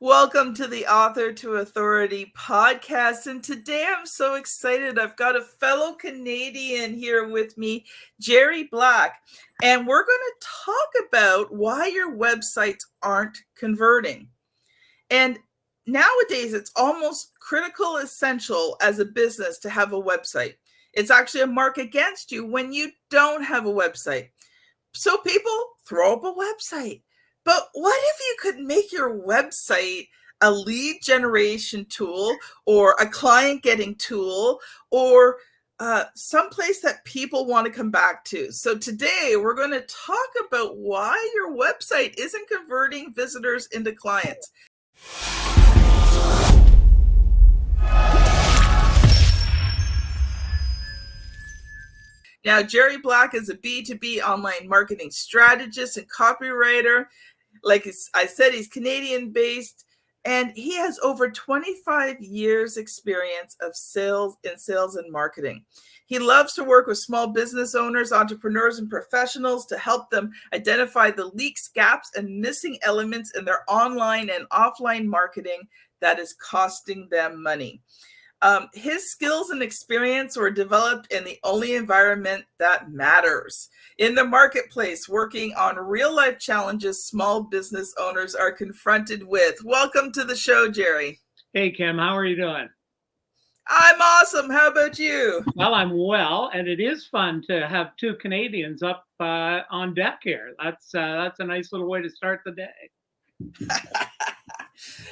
Welcome to the Author to Authority podcast. And today I'm so excited. I've got a fellow Canadian here with me, Gerry Black. And we're going to talk about why your websites aren't converting. And nowadays, it's almost critical essential as a business to have a website. It's actually a mark against you when you don't have a website. So people throw up a website. But what if you could make your website a lead generation tool or a client getting tool or someplace that people want to come back to? So today we're going to talk about why your website isn't converting visitors into clients. Now, Gerry Black is a B2B online marketing strategist and copywriter. Like I said, he's Canadian-based, and he has over 25 years experience of sales and marketing. He loves to work with small business owners, entrepreneurs, and professionals to help them identify the leaks, gaps, and missing elements in their online and offline marketing that is costing them money. His skills and experience were developed in the only environment that matters, in the marketplace, working on real-life challenges small business owners are confronted with. Welcome to the show, Gerry. Hey, Kim, how are you doing? I'm awesome. How about you? Well, I'm well, and it is fun to have two Canadians up on deck here. That's a nice little way to start the day.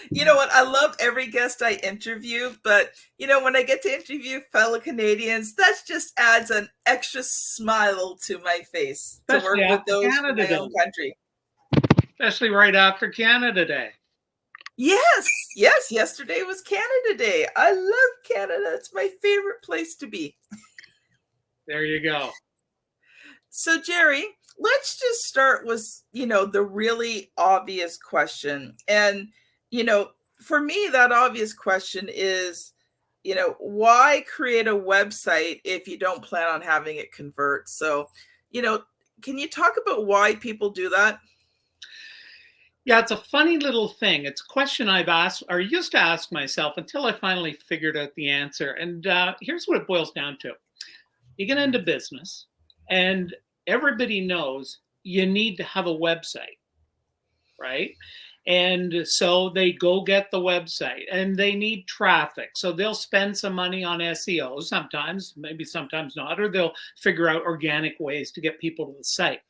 You know what? I love every guest I interview, but when I get to interview fellow Canadians, that just adds an extra smile to my face. Especially to work with those Canada from my Day. own country. Especially right after Canada Day. Yes. Yesterday was Canada Day. I love Canada. It's my favorite place to be. There you go. So, Gerry, let's just start with, the really obvious question. And for me, that obvious question is, why create a website if you don't plan on having it convert? So, can you talk about why people do that? Yeah, it's a funny little thing. It's a question I've asked or used to ask myself until I finally figured out the answer. And here's what it boils down to. You get into business and everybody knows you need to have a website, right? And so they go get the website and they need traffic. So they'll spend some money on SEO sometimes, maybe sometimes not, or they'll figure out organic ways to get people to the site.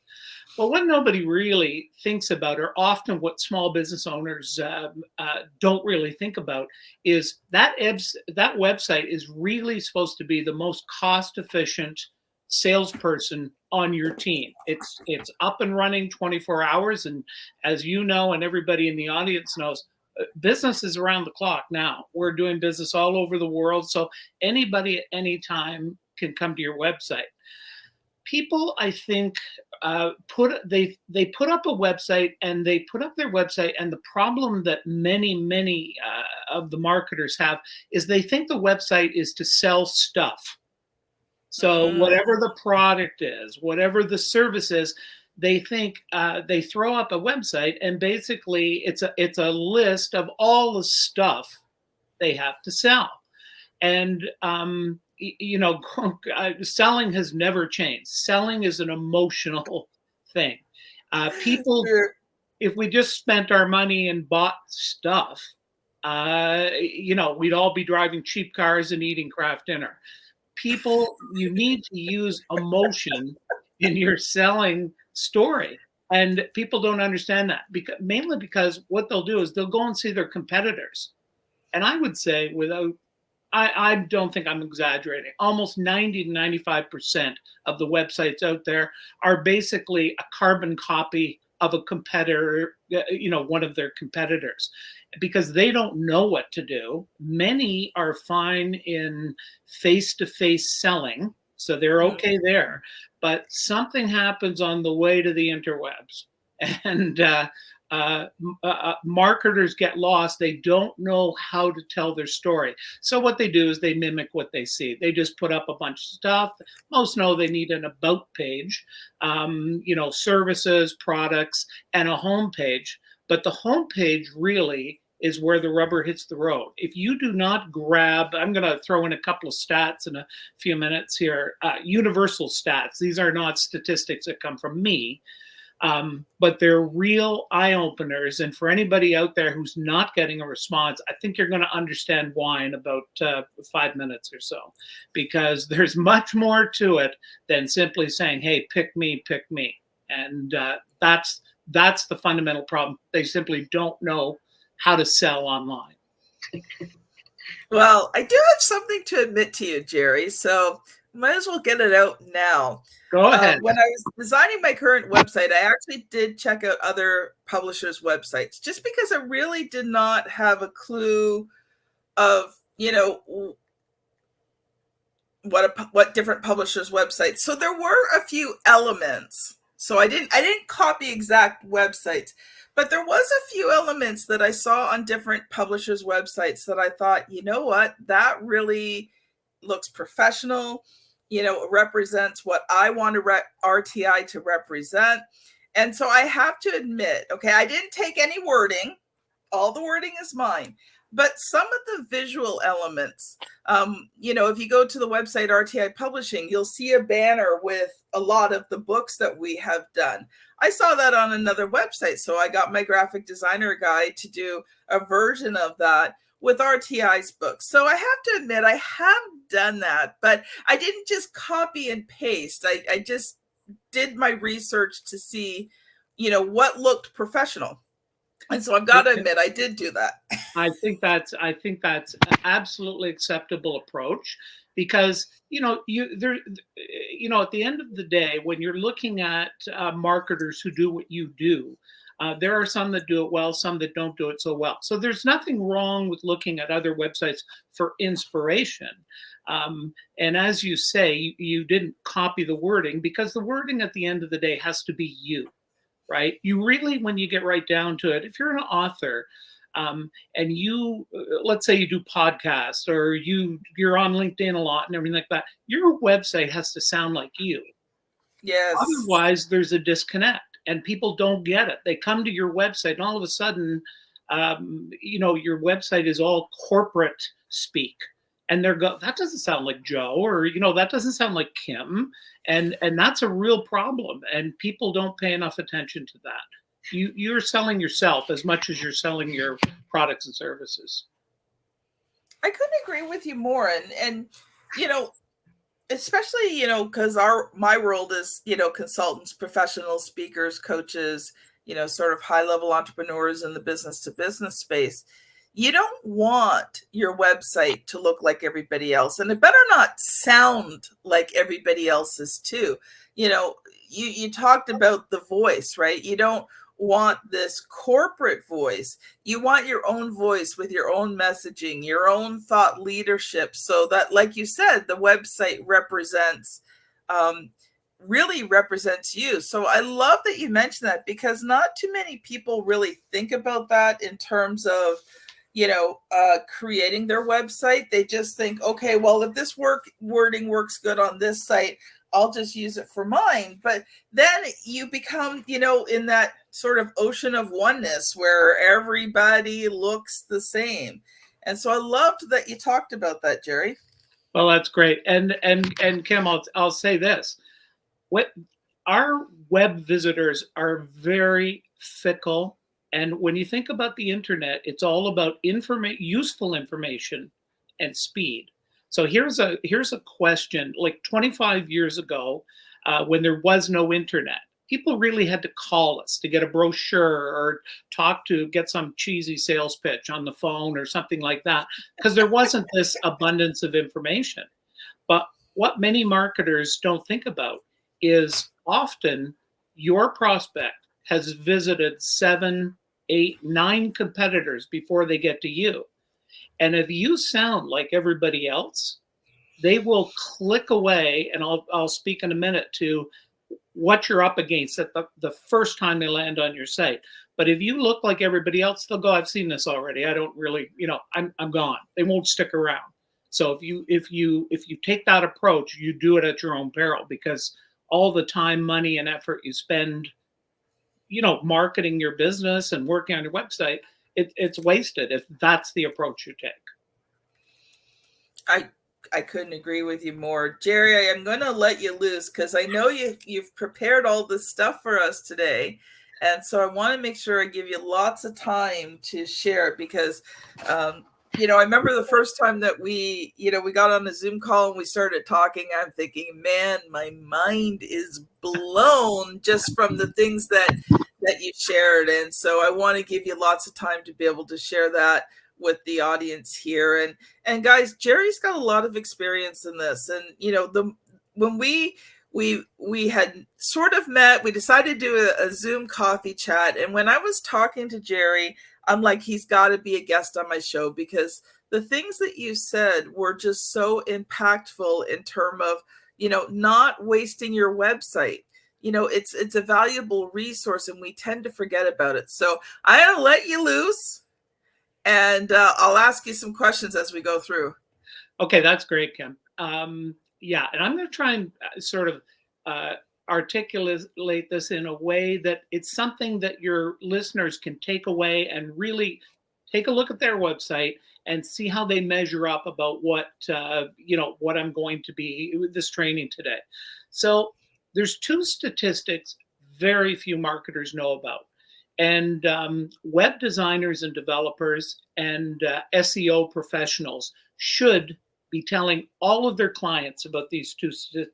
But what nobody really thinks about, or often what small business owners don't really think about, is that website is really supposed to be the most cost-efficient salesperson on your team. It's up and running 24 hours. And as you know, and everybody in the audience knows, business is around the clock now. We're doing business all over the world. So anybody at any time can come to your website. People, I think, put up a website and they put up their website. And the problem that many of the marketers have is they think the website is to sell stuff. So whatever the product is, whatever the service is, they think they throw up a website and basically it's a list of all the stuff they have to sell. And, selling has never changed. Selling is an emotional thing. People, if we just spent our money and bought stuff, we'd all be driving cheap cars and eating Kraft dinner. People, you need to use emotion in your selling story. And people don't understand that, mainly because what they'll do is they'll go and see their competitors. And I would say I don't think I'm exaggerating, almost 90 to 95% of the websites out there are basically a carbon copy of a competitor, one of their competitors, because they don't know what to do. Many are fine in face-to-face selling, so they're okay there. But something happens on the way to the interwebs, and marketers get lost. They don't know how to tell their story. So what they do is they mimic what they see. They just put up a bunch of stuff. Most know they need an about page, services, products, and a home page. But the home page really is where the rubber hits the road. If you do not grab, I'm going to throw in a couple of stats in a few minutes here, universal stats. These are not statistics that come from me, but they're real eye openers. And for anybody out there who's not getting a response, I think you're going to understand why in about 5 minutes or so, because there's much more to it than simply saying, hey, pick me, pick me. And that's the fundamental problem. They simply don't know how to sell online. Well, I do have something to admit to you, Gerry, so might as well get it out now. Go ahead. When I was designing my current website, I actually did check out other publishers' websites just because I really did not have a clue of, what different publishers' websites. So there were a few elements. So I didn't copy exact websites, but there was a few elements that I saw on different publishers' websites that I thought, you know what, that really looks professional. It represents what I want RTI to represent. And so I have to admit, okay, I didn't take any wording. All the wording is mine. But some of the visual elements, if you go to the website RTI Publishing, you'll see a banner with a lot of the books that we have done. I saw that on another website, so I got my graphic designer guy to do a version of that with RTI's books. So I have to admit, I have done that, but I didn't just copy and paste. I just did my research to see, what looked professional. And so I've got to admit, I did do that. I think that's an absolutely acceptable approach, because at the end of the day, when you're looking at marketers who do what you do, there are some that do it well, some that don't do it so well. So there's nothing wrong with looking at other websites for inspiration. And as you say, you didn't copy the wording, because the wording at the end of the day has to be you. Right? You really, when you get right down to it, if you're an author and you, let's say you do podcasts or you're on LinkedIn a lot and everything like that, your website has to sound like you. Yes. Otherwise, there's a disconnect and people don't get it. They come to your website and all of a sudden, your website is all corporate speak. And that doesn't sound like Joe, or, that doesn't sound like Kim. And that's a real problem. And people don't pay enough attention to that. You're selling yourself as much as you're selling your products and services. I couldn't agree with you more. And especially, because my world is, consultants, professionals, speakers, coaches, sort of high-level entrepreneurs in the business-to-business space. You don't want your website to look like everybody else, and it better not sound like everybody else's too. You talked about the voice, right? You don't want this corporate voice. You want your own voice with your own messaging, your own thought leadership, so that, like you said, the website really represents you. So I love that you mentioned that, because not too many people really think about that in terms of creating their website. They just think, okay, well, if this wording works good on this site, I'll just use it for mine. But then you become, in that sort of ocean of oneness where everybody looks the same. And so I loved that you talked about that, Gerry. Well, that's great. And Kim, I'll say this. Our web visitors are very fickle. And when you think about the internet, it's all about useful information and speed. So here's a question. Like 25 years ago, when there was no internet, people really had to call us to get a brochure or get some cheesy sales pitch on the phone or something like that, because there wasn't this abundance of information. But what many marketers don't think about is often your prospect has visited 7, 8, 9 competitors before they get to you. And if you sound like everybody else, they will click away. And I'll speak in a minute to what you're up against at the first time they land on your site. But if you look like everybody else, they'll go, I've seen this already. I don't really, I'm gone. They won't stick around. So if you take that approach, you do it at your own peril, because all the time, money, and effort you spend, marketing your business and working on your website, it's wasted if that's the approach you take. I couldn't agree with you more. Gerry, I'm going to let you loose because I know you've prepared all this stuff for us today. And so I want to make sure I give you lots of time to share it because, I remember the first time that we got on a Zoom call and we started talking, I'm thinking, man, my mind is blown just from the things that you shared. And so I want to give you lots of time to be able to share that with the audience here. And guys, Gerry's got a lot of experience in this. And, when we had sort of met, we decided to do a Zoom coffee chat. And when I was talking to Gerry, I'm like, he's got to be a guest on my show because the things that you said were just so impactful in terms of, not wasting your website. It's a valuable resource and we tend to forget about it. So I'm going to let you loose. And I'll ask you some questions as we go through. Okay, that's great, Kim. Yeah, and I'm going to try and sort of articulate this in a way that it's something that your listeners can take away and really take a look at their website and see how they measure up about what I'm going to be with this training today. So there's two statistics very few marketers know about. And web designers and developers and SEO professionals should be telling all of their clients about these two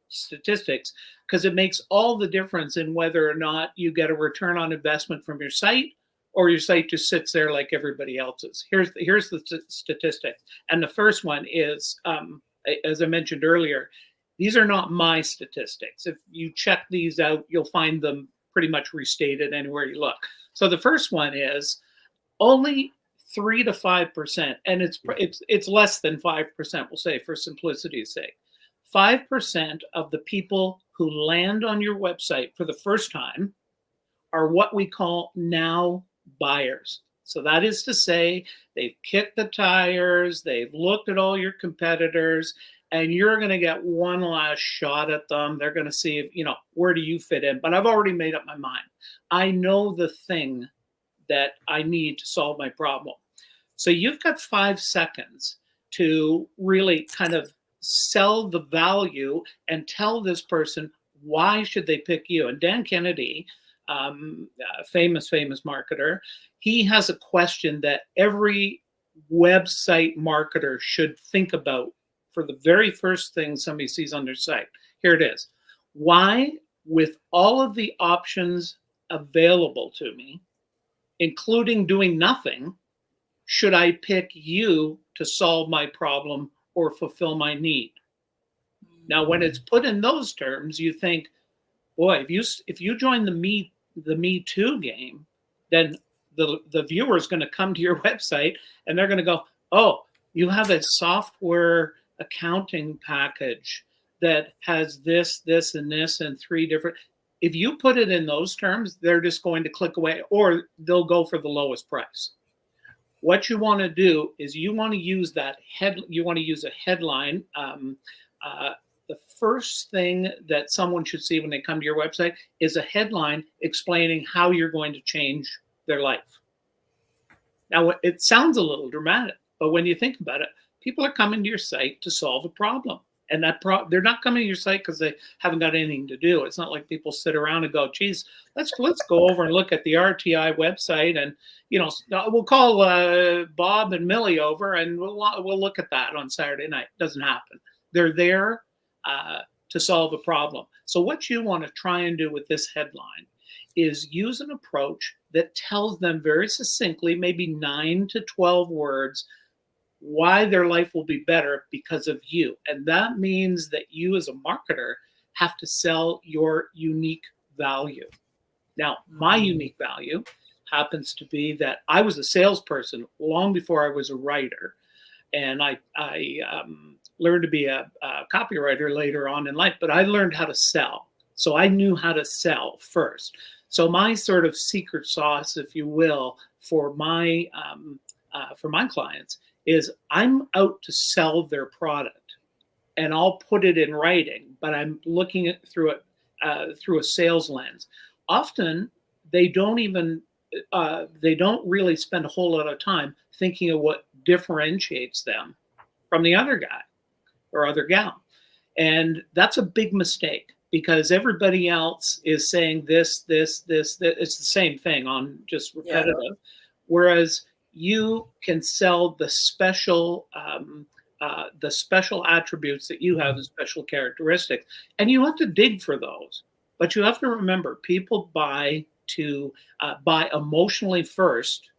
statistics because it makes all the difference in whether or not you get a return on investment from your site or your site just sits there like everybody else's. Here's the statistics. And the first one is, as I mentioned earlier, these are not my statistics. If you check these out, you'll find them pretty much restated anywhere you look. So the first one is only 3 to 5%, and it's less than 5%, we'll say for simplicity's sake. 5% of the people who land on your website for the first time are what we call now buyers. So that is to say they've kicked the tires, they've looked at all your competitors, and you're going to get one last shot at them. They're going to see if, where do you fit in? But I've already made up my mind. I know the thing that I need to solve my problem. So you've got 5 seconds to really kind of sell the value and tell this person why should they pick you. And Dan Kennedy, famous marketer, he has a question that every website marketer should think about for the very first thing somebody sees on their site. Here it is. Why, with all of the options available to me, including doing nothing, should I pick you to solve my problem or fulfill my need? Now, when it's put in those terms, you think, boy, if you join the Me Too game, then the viewer is going to come to your website and they're going to go, oh, you have a software accounting package that has this, and this, and 3 different. If you put it in those terms, they're just going to click away or they'll go for the lowest price. What you want to do is you want to use a headline. The first thing that someone should see when they come to your website is a headline explaining how you're going to change their life. Now, it sounds a little dramatic, but when you think about it, people are coming to your site to solve a problem. And they're not coming to your site because they haven't got anything to do. It's not like people sit around and go, geez, let's go over and look at the RTI website and, we'll call Bob and Millie over and we'll look at that on Saturday night. Doesn't happen. They're there to solve a problem. So what you want to try and do with this headline is use an approach that tells them very succinctly, maybe 9 to 12 words, why their life will be better because of you. And that means that you as a marketer have to sell your unique value. Now, my unique value happens to be that I was a salesperson long before I was a writer. And I learned to be a copywriter later on in life, but I learned how to sell. So I knew how to sell first. So my sort of secret sauce, if you will, for my clients is I'm out to sell their product, and I'll put it in writing, but I'm looking at through a sales lens. Often they don't even they don't really spend a whole lot of time thinking of what differentiates them from the other guy or other gal. And that's a big mistake because everybody else is saying this. It's the same thing on just repetitive. Yeah. Whereas you can sell the special attributes that you have, the special characteristics, and you have to dig for those. But you have to remember, people buy emotionally first,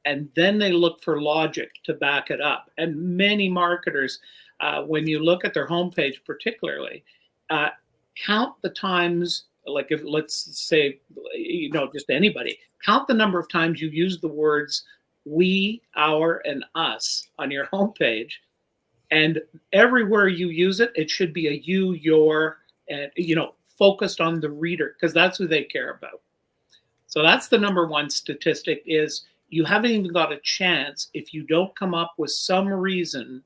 and then they look for logic to back it up. And many marketers, when you look at their homepage particularly, count the times, like if let's say, just anybody, count the number of times you use the words we, our, and us on your homepage. And everywhere you use it, it should be a you, your, and focused on the reader, because that's who they care about. So that's the number one statistic, is you haven't even got a chance if you don't come up with some reason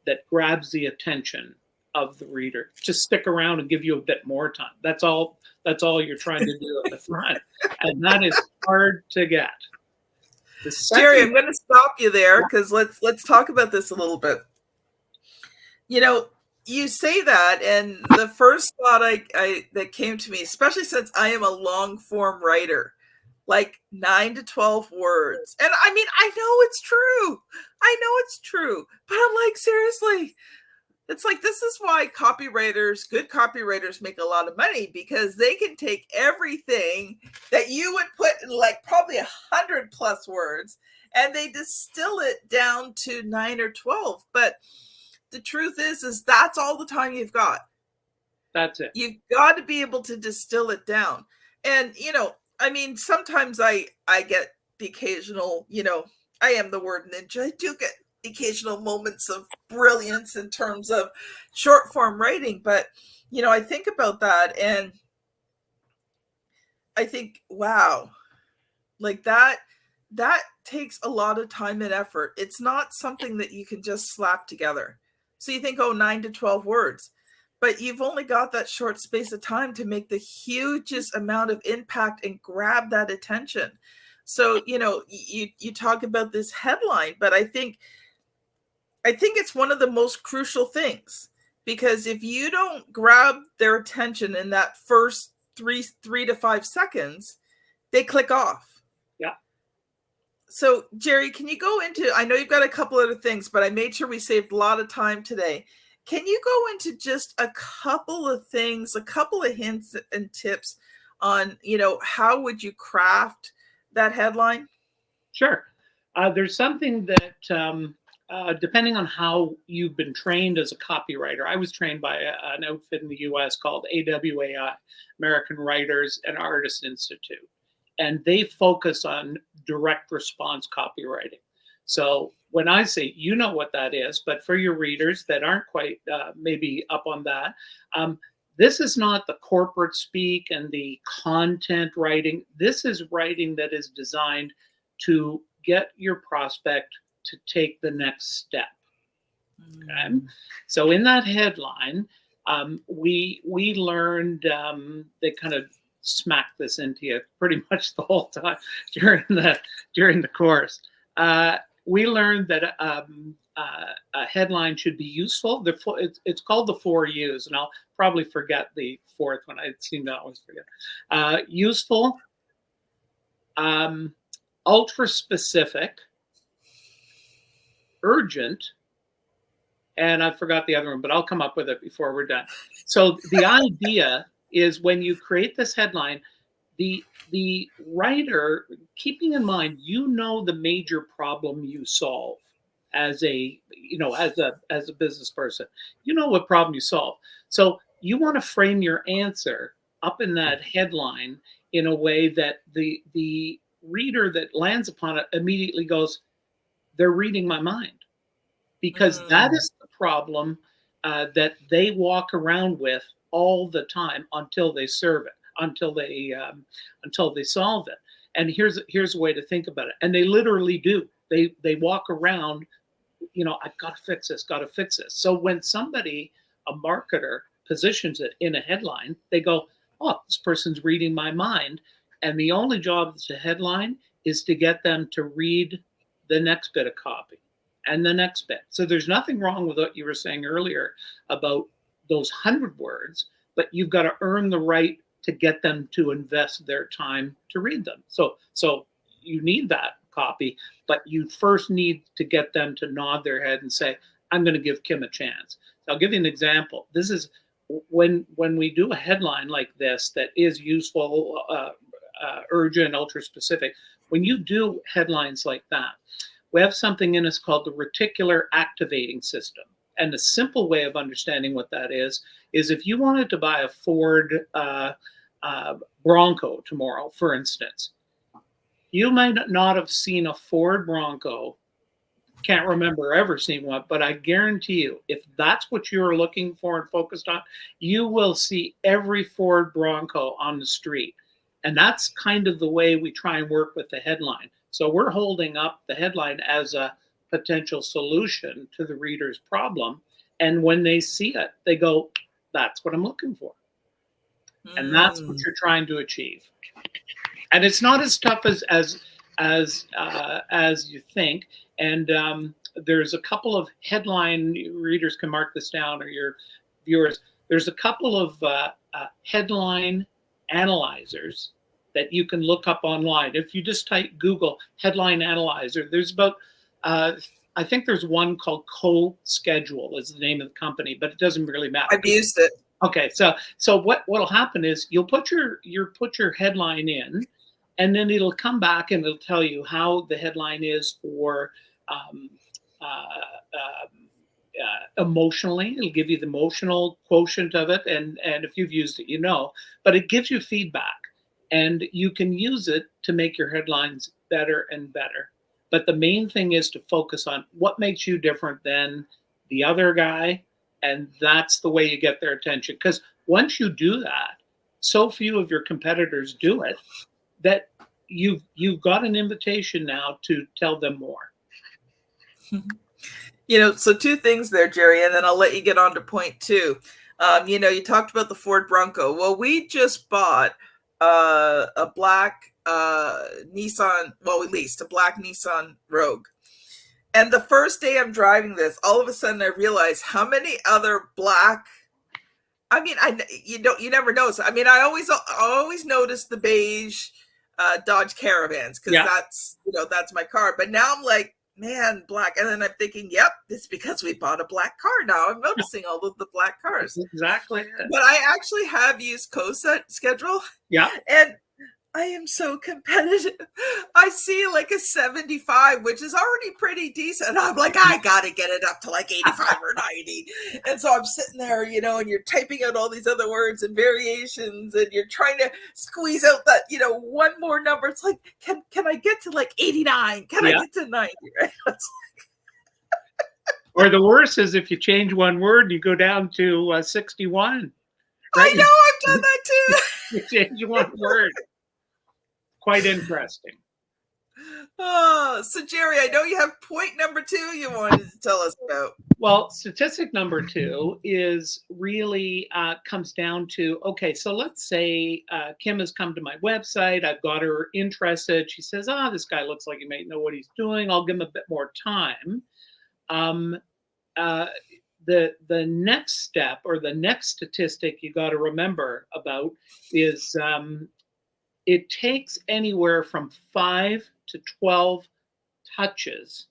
that grabs the attention of the reader. Just stick around and give you a bit more time. That's all you're trying to do at the front. And that is hard to get. Gerry, I'm going to stop you there because let's talk about this a little bit. You say that, and the first thought that came to me, especially since I am a long form writer, like 9 to 12 words. And I mean, I know it's true, but I'm like, seriously, it's like, this is why good copywriters make a lot of money, because they can take everything that you would put in like probably 100+ words, and they distill it down to 9 or 12. But the truth is that's all the time you've got. That's it. You've got to be able to distill it down. And, I mean, sometimes I get the occasional, I am the word ninja. I do get occasional moments of brilliance in terms of short form writing. But, I think about that and I think, wow, like that takes a lot of time and effort. It's not something that you can just slap together. So you think, 9 to 12 words, but you've only got that short space of time to make the hugest amount of impact and grab that attention. So, you talk about this headline, but I think it's one of the most crucial things, because if you don't grab their attention in that first 3 to 5 seconds, they click off. Yeah. So, Gerry, can you go into, I know you've got a couple other things, but I made sure we saved a lot of time today. Can you go into just a couple of things, a couple of hints and tips on, how would you craft that headline? Sure. There's something that, depending on how you've been trained as a copywriter, I was trained by an outfit in the US called AWAI, American Writers and Artists Institute. And they focus on direct response copywriting. So when I say, you know what that is, but for your readers that aren't quite maybe up on that, this is not the corporate speak and the content writing. This is writing that is designed to get your prospect to take the next step. Okay. So in that headline, we learned, they kind of smacked this into you pretty much the whole time during the course. We learned that a headline should be useful. It's called the 4 U's, and I'll probably forget the fourth one. I seem to always forget. Useful, ultra specific, urgent, and I forgot the other one, but I'll come up with it before we're done. So the idea is, when you create this headline, the writer, keeping in mind, the major problem you solve as a business person, what problem you solve. So you want to frame your answer up in that headline in a way that the reader that lands upon it immediately goes, they're reading my mind, because that is the problem that they walk around with all the time until they serve it, until they solve it. And here's a way to think about it. And they literally do. They walk around, I've got to fix this, So when somebody, a marketer, positions it in a headline, they go, oh, this person's reading my mind. And the only job of the headline is to get them to read the next bit of copy and the next bit. So there's nothing wrong with what you were saying earlier about those 100 words, but you've got to earn the right to get them to invest their time to read them. So you need that copy, but you first need to get them to nod their head and say, I'm going to give Kim a chance. So I'll give you an example. This is when we do a headline like this that is useful, urgent, ultra specific. When you do headlines like that, we have something in us called the reticular activating system. And the simple way of understanding what that is if you wanted to buy a Ford Bronco tomorrow, for instance, you might not have seen a Ford Bronco, can't remember ever seeing one, but I guarantee you, if that's what you're looking for and focused on, you will see every Ford Bronco on the street. And that's kind of the way we try and work with the headline. So we're holding up the headline as a potential solution to the reader's problem. And when they see it, they go, that's what I'm looking for. And that's what you're trying to achieve. And it's not as tough as you think. And there's a couple of headline, readers can mark this down, or your viewers, there's a couple of headline analyzers that you can look up online. If you just type Google headline analyzer, there's about, I think there's one called CoSchedule is the name of the company, but it doesn't really matter. I've used it. Okay, so what'll happen is you'll put your headline in, and then it'll come back and it'll tell you how the headline is for emotionally. It'll give you the emotional quotient of it, and if you've used it, you know. But it gives you feedback, and you can use it to make your headlines better and better. But the main thing is to focus on what makes you different than the other guy, and that's the way you get their attention. Because once you do that, so few of your competitors do it that you've got an invitation now to tell them more. So two things there, Gerry, and then I'll let you get on to point two. You talked about the Ford Bronco. Well, we just bought a black Nissan. Well, we leased a black Nissan Rogue. And the first day I'm driving this, all of a sudden I realized how many other black. You never notice. I always notice the beige Dodge Caravans because that's my car. But now I'm like, man, black. And then I'm thinking, yep, it's because we bought a black car. Now I'm noticing all of the black cars. Exactly. But I actually have used CoSchedule. Yeah. And I am so competitive. I see like a 75, which is already pretty decent. I'm like, I got to get it up to like 85 or 90. And so I'm sitting there, and you're typing out all these other words and variations, and you're trying to squeeze out that, one more number. It's like, can I get to like 89? Can I get to 90? Right? Or the worst is if you change one word, you go down to 61. Right? I know, I've done that too. You change one word. Quite interesting. Oh, so Gerry, I know you have point number 2 you wanted to tell us about. Well, statistic number 2 is really comes down to, okay, so let's say Kim has come to my website. I've got her interested. She says, this guy looks like he might know what he's doing. I'll give him a bit more time. The next step or the next statistic you got to remember about is it takes anywhere from 5 to 12 touches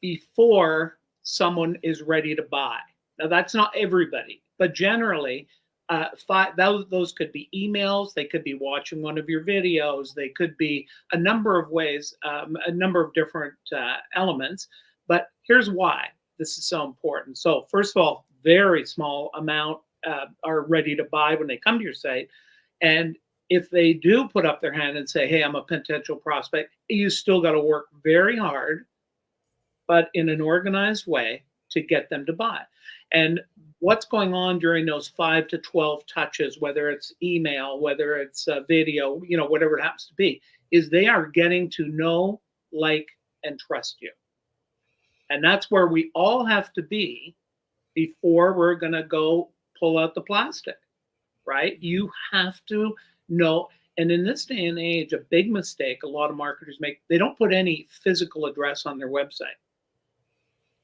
before someone is ready to buy. Now, that's not everybody, but generally, those could be emails. They could be watching one of your videos. They could be a number of ways, a number of different elements. But here's why this is so important. So first of all, very small amount are ready to buy when they come to your site. And if they do put up their hand and say, hey, I'm a potential prospect, you still got to work very hard, but in an organized way to get them to buy. And what's going on during those 5 to 12 touches, whether it's email, whether it's video, whatever it happens to be, is they are getting to know, like, and trust you. And that's where we all have to be before we're going to go pull out the plastic, right? You have to know. And in this day and age, a big mistake a lot of marketers make, they don't put any physical address on their website.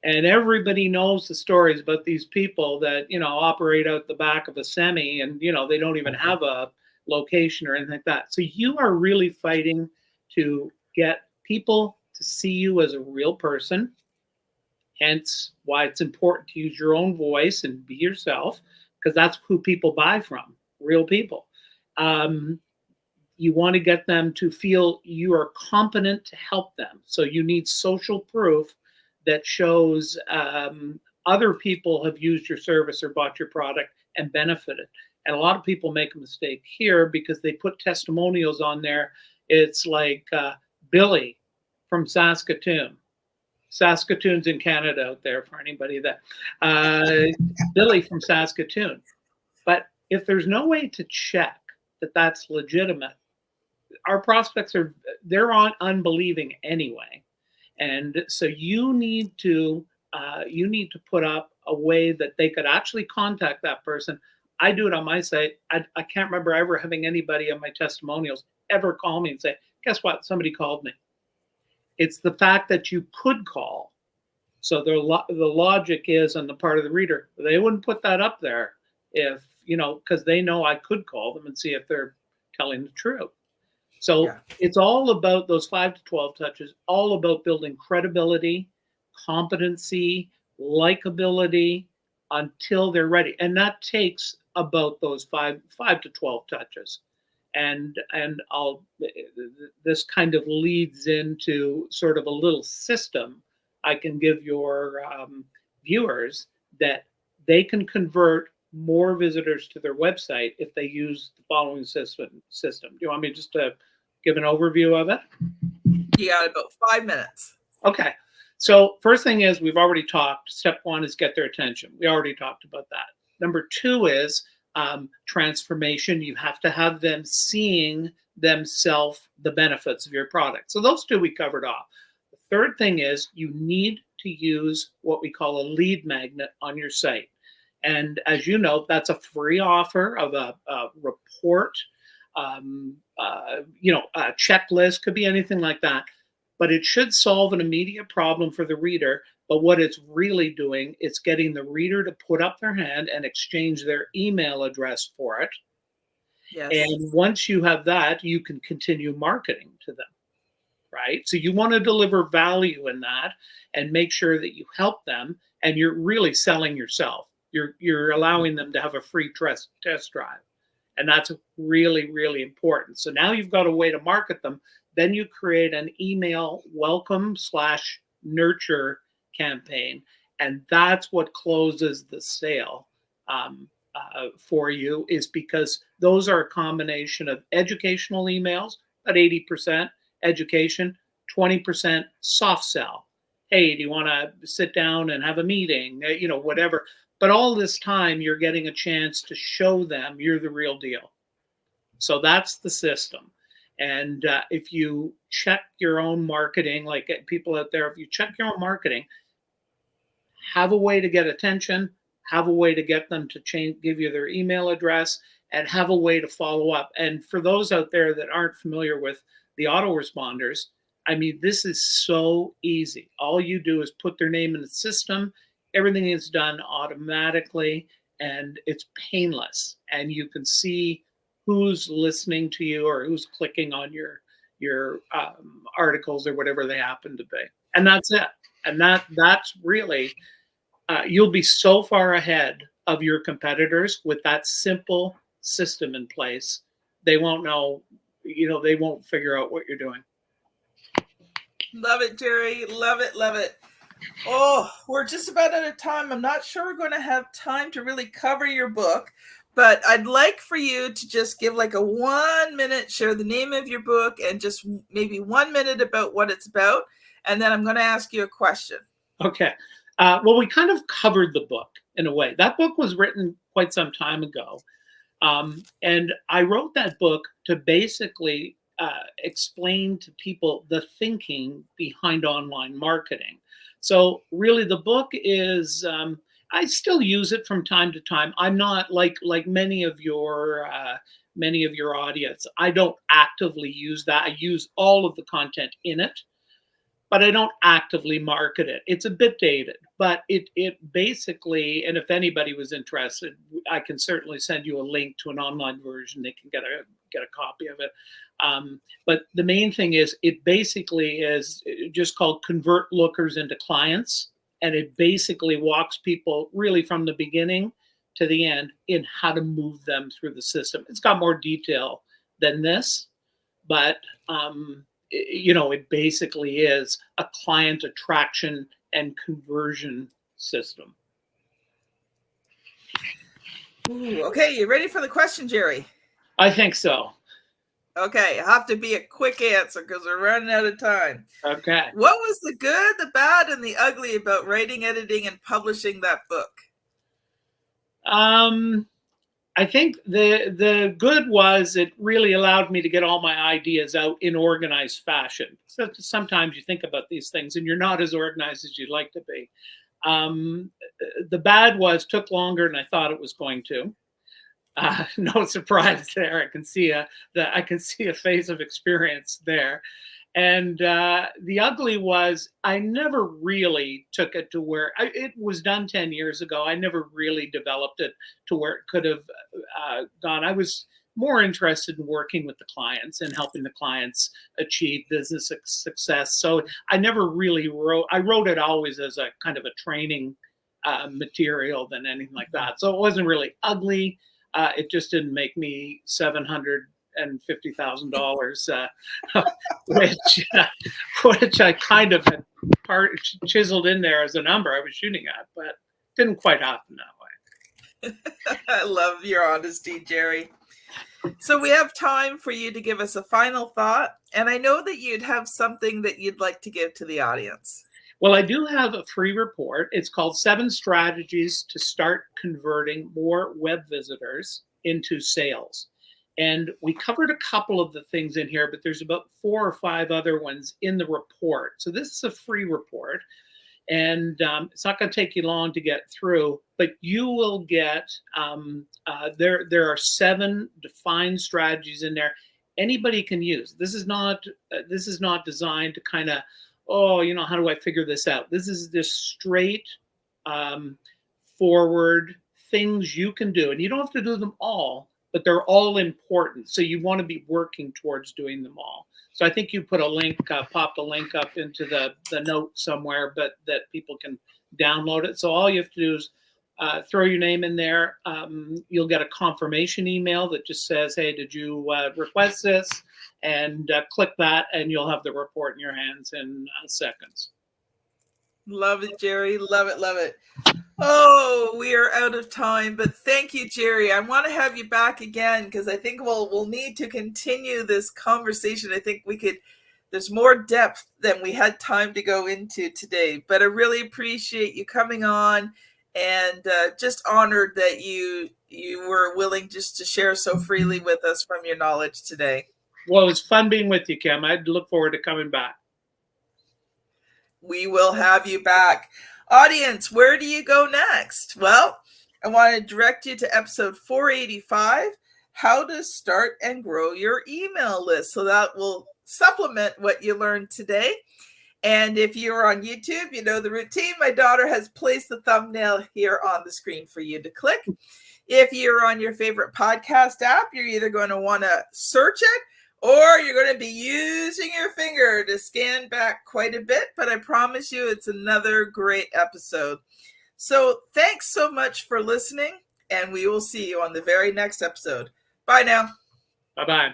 And everybody knows the stories about these people that, operate out the back of a semi and, they don't even have a location or anything like that. So you are really fighting to get people to see you as a real person. Hence why it's important to use your own voice and be yourself, because that's who people buy from, real people. You want to get them to feel you are competent to help them. So you need social proof that shows other people have used your service or bought your product and benefited. And a lot of people make a mistake here because they put testimonials on there. It's like Billy from Saskatoon. Saskatoon's in Canada out there for anybody that Billy from Saskatoon. But if there's no way to check that that's legitimate, our prospects they're unbelieving anyway. And so you need to put up a way that they could actually contact that person. I do it on my site. I can't remember ever having anybody on my testimonials ever call me and say, guess what? Somebody called me. It's the fact that you could call. So the logic is on the part of the reader, they wouldn't put that up there if, because they know I could call them and see if they're telling the truth. So It's all about those 5 to 12 touches, all about building credibility, competency, likability until they're ready. And that takes about those 5 to 12 touches. And this kind of leads into sort of a little system I can give your viewers that they can convert more visitors to their website if they use the following system. Do you want me just to give an overview of it? You got about 5 minutes. Okay. So first thing is, we've already talked. Step 1 is get their attention. We already talked about that. Number 2 is transformation. You have to have them seeing themselves the benefits of your product. So those 2 we covered off. The third thing is you need to use what we call a lead magnet on your site. And as you know, that's a free offer of a report, a checklist, could be anything like that. But it should solve an immediate problem for the reader. But what it's really doing, it's getting the reader to put up their hand and exchange their email address for it. Yes. And once you have that, you can continue marketing to them, right? So you want to deliver value in that and make sure that you help them, and you're really selling yourself. You're allowing them to have a free test drive. And that's really, really important. So now you've got a way to market them. Then you create an email welcome/nurture campaign. And that's what closes the sale for you, is because those are a combination of educational emails, about 80% education, 20% soft sell. Hey, do you want to sit down and have a meeting? Whatever. But all this time, you're getting a chance to show them you're the real deal. So that's the system. And if you check your own marketing, like people out there, if you check your own marketing, have a way to get attention, have a way to get them to give you their email address, and have a way to follow up. And for those out there that aren't familiar with the autoresponders, I mean, this is so easy. All you do is put their name in the system. Everything is done automatically, and it's painless. And you can see who's listening to you or who's clicking on your articles or whatever they happen to be. And that's it. And that's really, you'll be so far ahead of your competitors with that simple system in place. They won't know, they won't figure out what you're doing. Love it, Gerry. Love it. Love it. Oh, we're just about out of time. I'm not sure we're going to have time to really cover your book, but I'd like for you to just give like a 1 minute, share the name of your book and just maybe 1 minute about what it's about. And then I'm going to ask you a question. Okay. Well, we kind of covered the book in a way. That book was written quite some time ago. And I wrote that book to basically explain to people the thinking behind online marketing. So really the book is, I still use it from time to time. I'm not like many of your many of your audience. I don't actively use that. I use all of the content in it, but I don't actively market it. It's a bit dated, but it basically, and if anybody was interested, I can certainly send you a link to an online version. They can get a copy of it. But the main thing is, it basically is just called Convert Lookers into Clients. And it basically walks people really from the beginning to the end in how to move them through the system. It's got more detail than this, but it basically is a client attraction and conversion system. Ooh, okay, you ready for the question, Gerry? I think so. Okay, I have to be a quick answer because we're running out of time. Okay. What was the good, the bad, and the ugly about writing, editing, and publishing that book? I think the good was it really allowed me to get all my ideas out in organized fashion. So sometimes you think about these things and you're not as organized as you'd like to be. The bad was took longer than I thought it was going to. No surprise there. I can see a face of experience there. And the ugly was I never really took it to where it was done 10 years ago. I never really developed it to where it could have gone. I was more interested in working with the clients and helping the clients achieve business success. So I never really I wrote it always as a kind of a training material than anything like that. So it wasn't really ugly. It just didn't make me $750,000, which I kind of had chiseled in there as a number I was shooting at, but didn't quite happen that way. I love your honesty, Gerry. So we have time for you to give us a final thought, and I know that you'd have something that you'd like to give to the audience. Well, I do have a free report. It's called 7 Strategies to Start Converting More Web Visitors into Sales. And we covered a couple of the things in here, but there's about 4 or 5 other ones in the report. So this is a free report, and it's not going to take you long to get through, but you will get, there are 7 defined strategies in there anybody can use. This is not designed to kind of, how do I figure this out? This is this straight forward things you can do. And you don't have to do them all, but they're all important. So you want to be working towards doing them all. So I think you put a link, popped a link up into the note somewhere, but that people can download it. So all you have to do is throw your name in there. You'll get a confirmation email that just says, hey, did you request this? And click that and you'll have the report in your hands in seconds. Love it, Gerry. Love it. Love it. Oh, we are out of time, but thank you, Gerry. I want to have you back again because I think we'll need to continue this conversation. I think there's more depth than we had time to go into today, but I really appreciate you coming on and just honored that you were willing just to share so freely with us from your knowledge today. Well, it was fun being with you, Kim. I look forward to coming back. We will have you back. Audience, where do you go next? Well, I want to direct you to episode 485, How to Start and Grow Your Email List. So that will supplement what you learned today. And if you're on YouTube, you know the routine. My daughter has placed the thumbnail here on the screen for you to click. If you're on your favorite podcast app, you're either going to want to search it or you're going to be using your finger to scan back quite a bit. But I promise you it's another great episode. So thanks so much for listening, and we will see you on the very next episode. Bye now. Bye-bye.